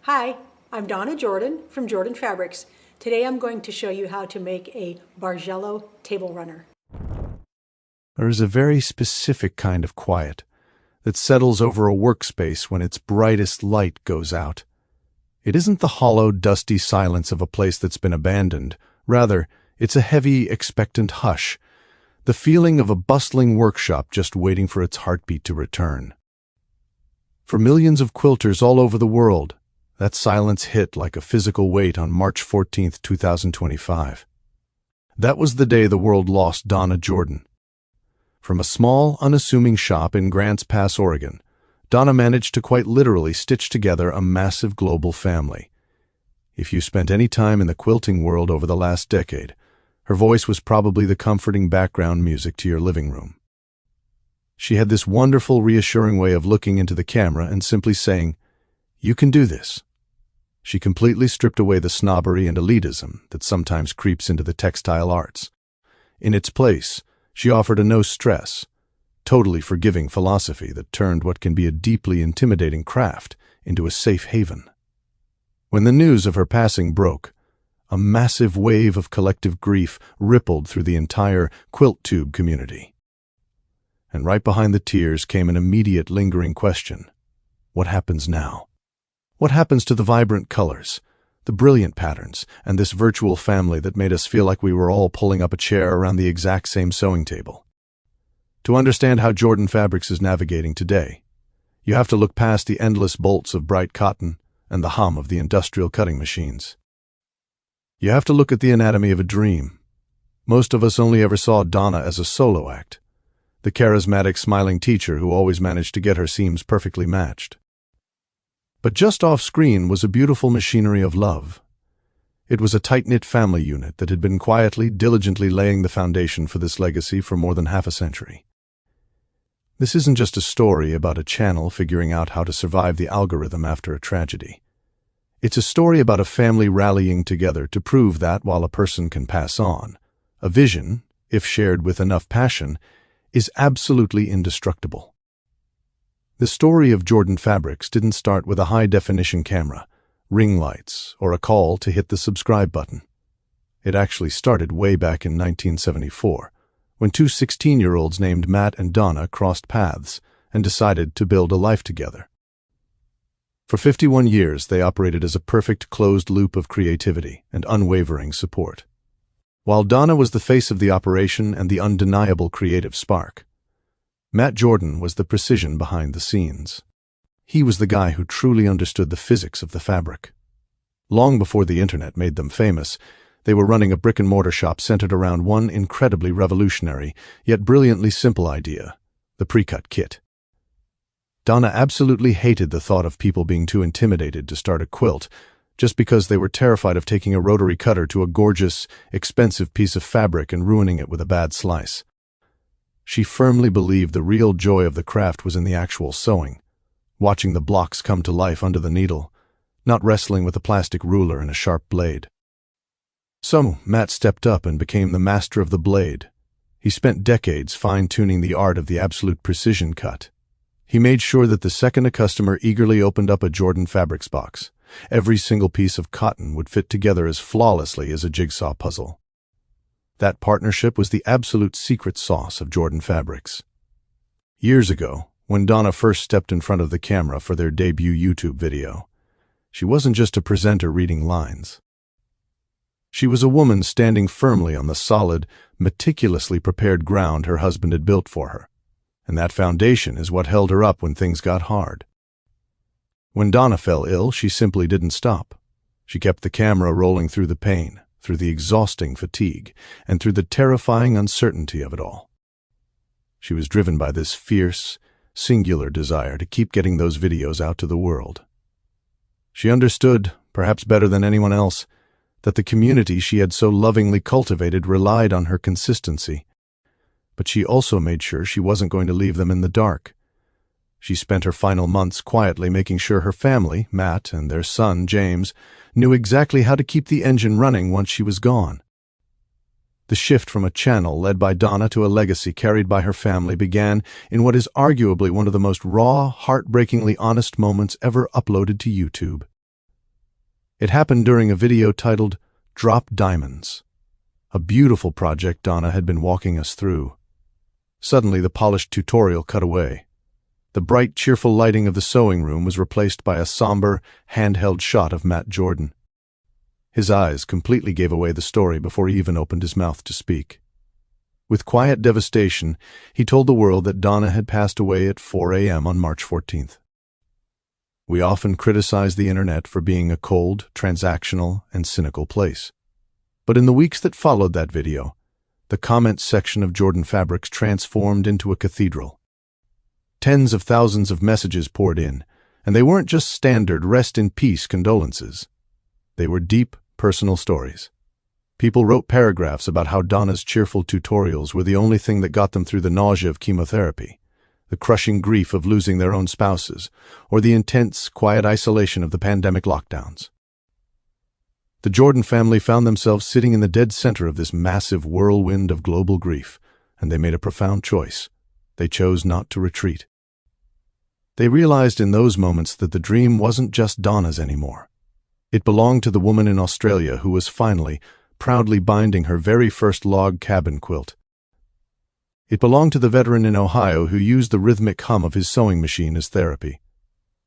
Hi, I'm Donna Jordan from Jordan Fabrics. Today I'm going to show you how to make a Bargello table runner. There is a very specific kind of quiet that settles over a workspace when its brightest light goes out. It isn't the hollow, dusty silence of a place that's been abandoned. Rather, it's a heavy, expectant hush, the feeling of a bustling workshop just waiting for its heartbeat to return. For millions of quilters all over the world, that silence hit like a physical weight on March 14, 2025. That was the day the world lost Donna Jordan. From a small, unassuming shop in Grants Pass, Oregon, Donna managed to quite literally stitch together a massive global family. If you spent any time in the quilting world over the last decade, her voice was probably the comforting background music to your living room. She had this wonderful, reassuring way of looking into the camera and simply saying, "You can do this." She completely stripped away the snobbery and elitism that sometimes creeps into the textile arts. In its place, she offered a no-stress, totally forgiving philosophy that turned what can be a deeply intimidating craft into a safe haven. When the news of her passing broke, a massive wave of collective grief rippled through the entire QuiltTube community. And right behind the tears came an immediate lingering question. What happens now? What happens to the vibrant colors, the brilliant patterns, and this virtual family that made us feel like we were all pulling up a chair around the exact same sewing table? To understand how Jordan Fabrics is navigating today, you have to look past the endless bolts of bright cotton and the hum of the industrial cutting machines. You have to look at the anatomy of a dream. Most of us only ever saw Donna as a solo act, the charismatic, smiling teacher who always managed to get her seams perfectly matched. But just off-screen was a beautiful machinery of love. It was a tight-knit family unit that had been quietly, diligently laying the foundation for this legacy for more than half a century. This isn't just a story about a channel figuring out how to survive the algorithm after a tragedy. It's a story about a family rallying together to prove that while a person can pass on, a vision, if shared with enough passion, is absolutely indestructible. The story of Jordan Fabrics didn't start with a high-definition camera, ring lights, or a call to hit the subscribe button. It actually started way back in 1974, when two 16-year-olds named Matt and Donna crossed paths and decided to build a life together. For 51 years, they operated as a perfect closed loop of creativity and unwavering support. While Donna was the face of the operation and the undeniable creative spark, Matt Jordan was the precision behind the scenes. He was the guy who truly understood the physics of the fabric. Long before the internet made them famous, they were running a brick-and-mortar shop centered around one incredibly revolutionary, yet brilliantly simple idea: the pre-cut kit. Donna absolutely hated the thought of people being too intimidated to start a quilt, just because they were terrified of taking a rotary cutter to a gorgeous, expensive piece of fabric and ruining it with a bad slice. She firmly believed the real joy of the craft was in the actual sewing, watching the blocks come to life under the needle, not wrestling with a plastic ruler and a sharp blade. So, Matt stepped up and became the master of the blade. He spent decades fine-tuning the art of the absolute precision cut. He made sure that the second a customer eagerly opened up a Jordan Fabrics box, every single piece of cotton would fit together as flawlessly as a jigsaw puzzle. That partnership was the absolute secret sauce of Jordan Fabrics. Years ago, when Donna first stepped in front of the camera for their debut YouTube video, she wasn't just a presenter reading lines. She was a woman standing firmly on the solid, meticulously prepared ground her husband had built for her, and that foundation is what held her up when things got hard. When Donna fell ill, she simply didn't stop. She kept the camera rolling through the pain, through the exhausting fatigue, and through the terrifying uncertainty of it all. She was driven by this fierce, singular desire to keep getting those videos out to the world. She understood, perhaps better than anyone else, that the community she had so lovingly cultivated relied on her consistency, but she also made sure she wasn't going to leave them in the dark. She spent her final months quietly making sure her family, Matt and their son, James, knew exactly how to keep the engine running once she was gone. The shift from a channel led by Donna to a legacy carried by her family began in what is arguably one of the most raw, heartbreakingly honest moments ever uploaded to YouTube. It happened during a video titled Drop Diamonds, a beautiful project Donna had been walking us through. Suddenly, the polished tutorial cut away. The bright, cheerful lighting of the sewing room was replaced by a somber, handheld shot of Matt Jordan. His eyes completely gave away the story before he even opened his mouth to speak. With quiet devastation, he told the world that Donna had passed away at 4 a.m. on March 14th. We often criticize the internet for being a cold, transactional, and cynical place. But in the weeks that followed that video, the comments section of Jordan Fabrics transformed into a cathedral. Tens of thousands of messages poured in, and they weren't just standard rest in peace condolences. They were deep, personal stories. People wrote paragraphs about how Donna's cheerful tutorials were the only thing that got them through the nausea of chemotherapy, the crushing grief of losing their own spouses, or the intense, quiet isolation of the pandemic lockdowns. The Jordan family found themselves sitting in the dead center of this massive whirlwind of global grief, and they made a profound choice. They chose not to retreat. They realized in those moments that the dream wasn't just Donna's anymore. It belonged to the woman in Australia who was finally, proudly binding her very first log cabin quilt. It belonged to the veteran in Ohio who used the rhythmic hum of his sewing machine as therapy.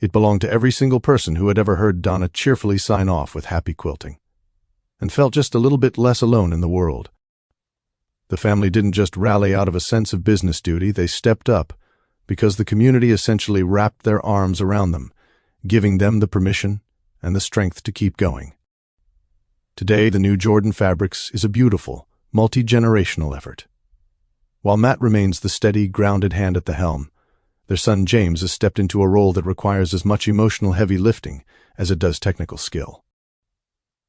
It belonged to every single person who had ever heard Donna cheerfully sign off with happy quilting, and felt just a little bit less alone in the world. The family didn't just rally out of a sense of business duty, they stepped up, because the community essentially wrapped their arms around them, giving them the permission and the strength to keep going. Today, the new Jordan Fabrics is a beautiful, multi-generational effort. While Matt remains the steady, grounded hand at the helm, their son James has stepped into a role that requires as much emotional heavy lifting as it does technical skill.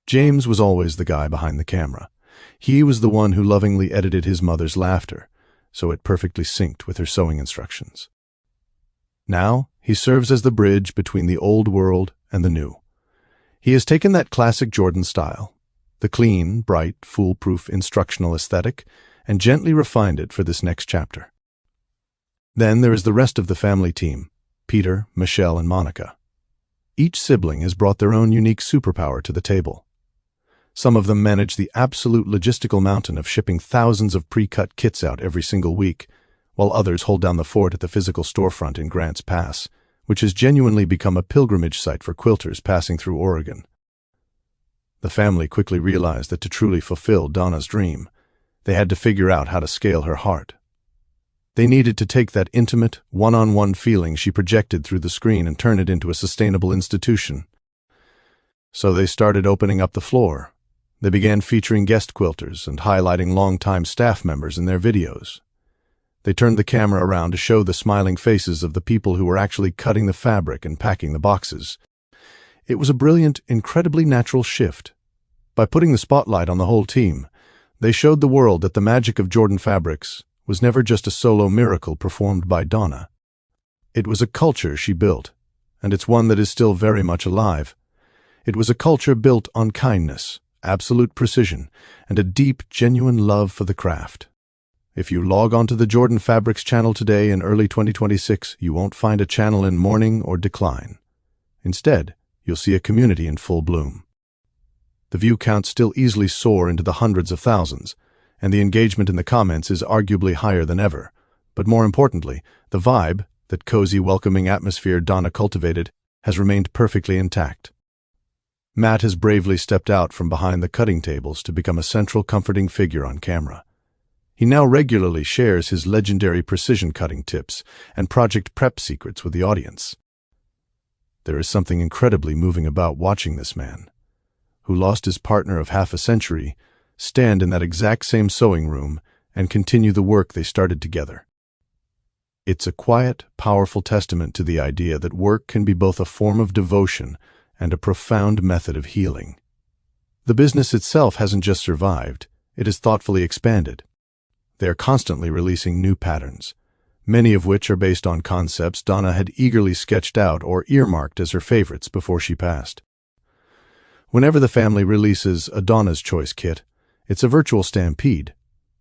James was always the guy behind the camera. He was the one who lovingly edited his mother's laughter, so it perfectly synced with her sewing instructions. Now, he serves as the bridge between the old world and the new. He has taken that classic Jordan style, the clean, bright, foolproof instructional aesthetic, and gently refined it for this next chapter. Then there is the rest of the family team, Peter, Michelle, and Monica. Each sibling has brought their own unique superpower to the table. Some of them manage the absolute logistical mountain of shipping thousands of pre-cut kits out every single week, while others hold down the fort at the physical storefront in Grants Pass, which has genuinely become a pilgrimage site for quilters passing through Oregon. The family quickly realized that to truly fulfill Donna's dream, they had to figure out how to scale her heart. They needed to take that intimate, one-on-one feeling she projected through the screen and turn it into a sustainable institution. So they started opening up the floor. They began featuring guest quilters and highlighting longtime staff members in their videos. They turned the camera around to show the smiling faces of the people who were actually cutting the fabric and packing the boxes. It was a brilliant, incredibly natural shift. By putting the spotlight on the whole team, they showed the world that the magic of Jordan Fabrics was never just a solo miracle performed by Donna. It was a culture she built, and it's one that is still very much alive. It was a culture built on kindness, absolute precision, and a deep, genuine love for the craft. If you log onto the Jordan Fabrics channel today in early 2026, you won't find a channel in mourning or decline. Instead, you'll see a community in full bloom. The view counts still easily soar into the hundreds of thousands, and the engagement in the comments is arguably higher than ever. But more importantly, the vibe, that cozy, welcoming atmosphere Donna cultivated, has remained perfectly intact. Matt has bravely stepped out from behind the cutting tables to become a central comforting figure on camera. He now regularly shares his legendary precision cutting tips and project prep secrets with the audience. There is something incredibly moving about watching this man, who lost his partner of half a century, stand in that exact same sewing room and continue the work they started together. It's a quiet, powerful testament to the idea that work can be both a form of devotion and a profound method of healing. The business itself hasn't just survived, it has thoughtfully expanded. They are constantly releasing new patterns, many of which are based on concepts Donna had eagerly sketched out or earmarked as her favorites before she passed. Whenever the family releases a Donna's Choice kit, it's a virtual stampede.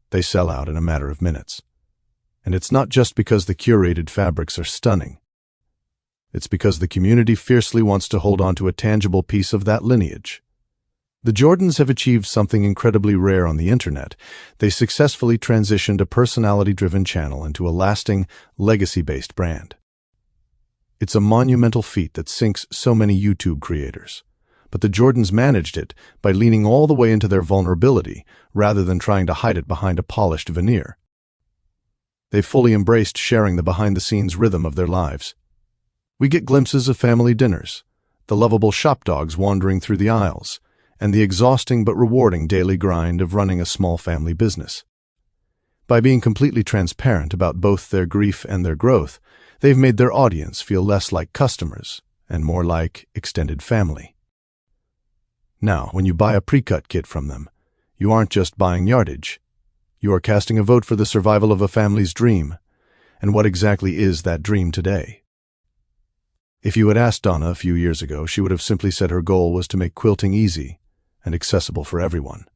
They sell out in a matter of minutes. And it's not just because the curated fabrics are stunning. It's because the community fiercely wants to hold on to a tangible piece of that lineage. The Jordans have achieved something incredibly rare on the internet. They successfully transitioned a personality-driven channel into a lasting, legacy-based brand. It's a monumental feat that sinks so many YouTube creators. But the Jordans managed it by leaning all the way into their vulnerability rather than trying to hide it behind a polished veneer. They fully embraced sharing the behind-the-scenes rhythm of their lives. We get glimpses of family dinners, the lovable shop dogs wandering through the aisles, and the exhausting but rewarding daily grind of running a small family business. By being completely transparent about both their grief and their growth, they've made their audience feel less like customers and more like extended family. Now, when you buy a pre-cut kit from them, you aren't just buying yardage. You are casting a vote for the survival of a family's dream. And what exactly is that dream today? If you had asked Donna a few years ago, she would have simply said her goal was to make quilting easy and accessible for everyone.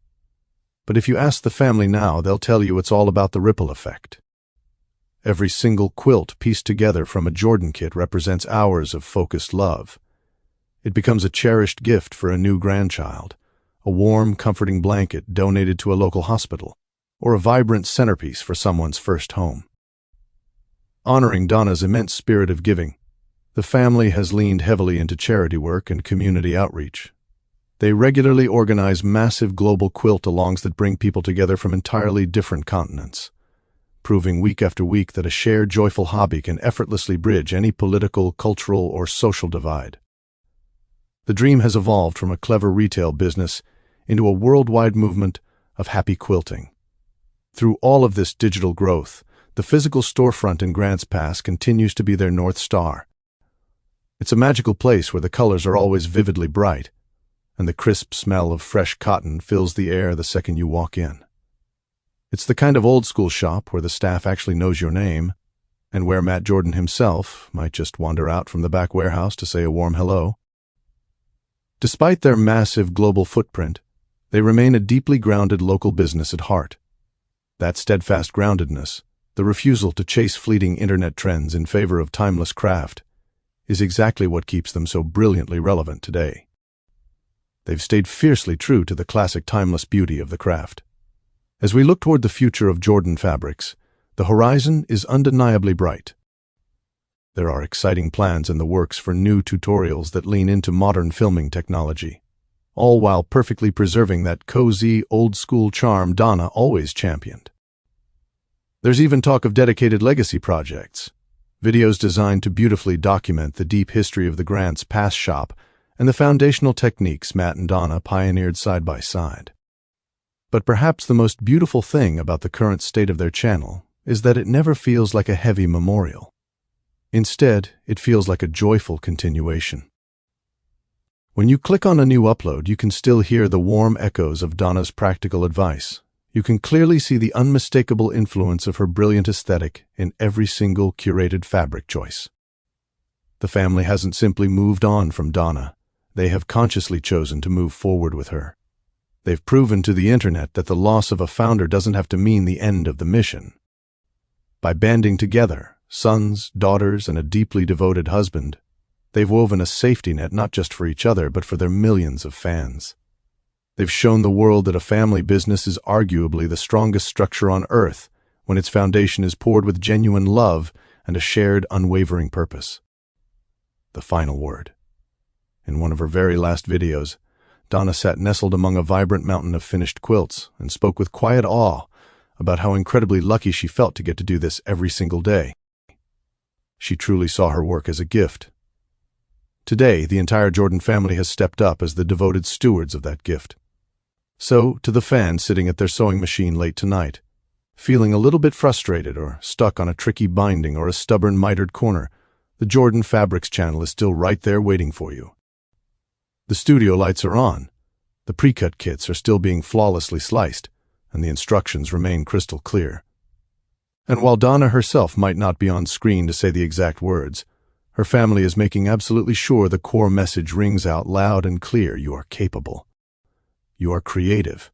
But if you ask the family now, they'll tell you it's all about the ripple effect. Every single quilt pieced together from a Jordan kit represents hours of focused love. It becomes a cherished gift for a new grandchild, a warm, comforting blanket donated to a local hospital, or a vibrant centerpiece for someone's first home. Honoring Donna's immense spirit of giving, the family has leaned heavily into charity work and community outreach. They regularly organize massive global quilt-alongs that bring people together from entirely different continents, proving week after week that a shared joyful hobby can effortlessly bridge any political, cultural, or social divide. The dream has evolved from a clever retail business into a worldwide movement of happy quilting. Through all of this digital growth, the physical storefront in Grants Pass continues to be their North Star. It's a magical place where the colors are always vividly bright, and the crisp smell of fresh cotton fills the air the second you walk in. It's the kind of old-school shop where the staff actually knows your name, and where Matt Jordan himself might just wander out from the back warehouse to say a warm hello. Despite their massive global footprint, they remain a deeply grounded local business at heart. That steadfast groundedness, the refusal to chase fleeting internet trends in favor of timeless craft, is exactly what keeps them so brilliantly relevant today. They've stayed fiercely true to the classic timeless beauty of the craft. As we look toward the future of Jordan fabrics, the horizon is undeniably bright. There are exciting plans in the works for new tutorials that lean into modern filming technology, all while perfectly preserving that cozy, old-school charm Donna always championed. There's even talk of dedicated legacy projects, videos designed to beautifully document the deep history of the Grants Pass shop and the foundational techniques Matt and Donna pioneered side by side. But perhaps the most beautiful thing about the current state of their channel is that it never feels like a heavy memorial. Instead, it feels like a joyful continuation. When you click on a new upload, you can still hear the warm echoes of Donna's practical advice. You can clearly see the unmistakable influence of her brilliant aesthetic in every single curated fabric choice. The family hasn't simply moved on from Donna. They have consciously chosen to move forward with her. They've proven to the internet that the loss of a founder doesn't have to mean the end of the mission. By banding together, sons, daughters, and a deeply devoted husband, they've woven a safety net not just for each other, but for their millions of fans. They've shown the world that a family business is arguably the strongest structure on earth when its foundation is poured with genuine love and a shared, unwavering purpose. The final word. In one of her very last videos, Donna sat nestled among a vibrant mountain of finished quilts and spoke with quiet awe about how incredibly lucky she felt to get to do this every single day. She truly saw her work as a gift. Today, the entire Jordan family has stepped up as the devoted stewards of that gift. So, to the fans sitting at their sewing machine late tonight, feeling a little bit frustrated or stuck on a tricky binding or a stubborn mitered corner, the Jordan Fabrics channel is still right there waiting for you. The studio lights are on, the pre-cut kits are still being flawlessly sliced, and the instructions remain crystal clear. And while Donna herself might not be on screen to say the exact words, her family is making absolutely sure the core message rings out loud and clear: you are capable. You are creative,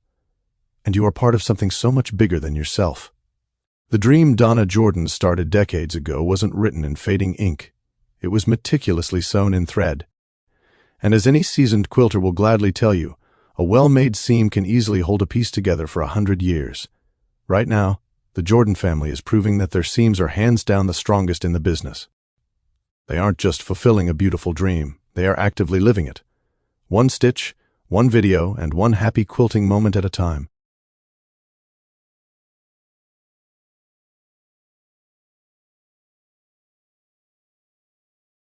and you are part of something so much bigger than yourself. The dream Donna Jordan started decades ago wasn't written in fading ink. It was meticulously sewn in thread. And as any seasoned quilter will gladly tell you, a well-made seam can easily hold a piece together for 100 years. Right now, the Jordan family is proving that their seams are hands down the strongest in the business. They aren't just fulfilling a beautiful dream, they are actively living it. One stitch, one video, and one happy quilting moment at a time.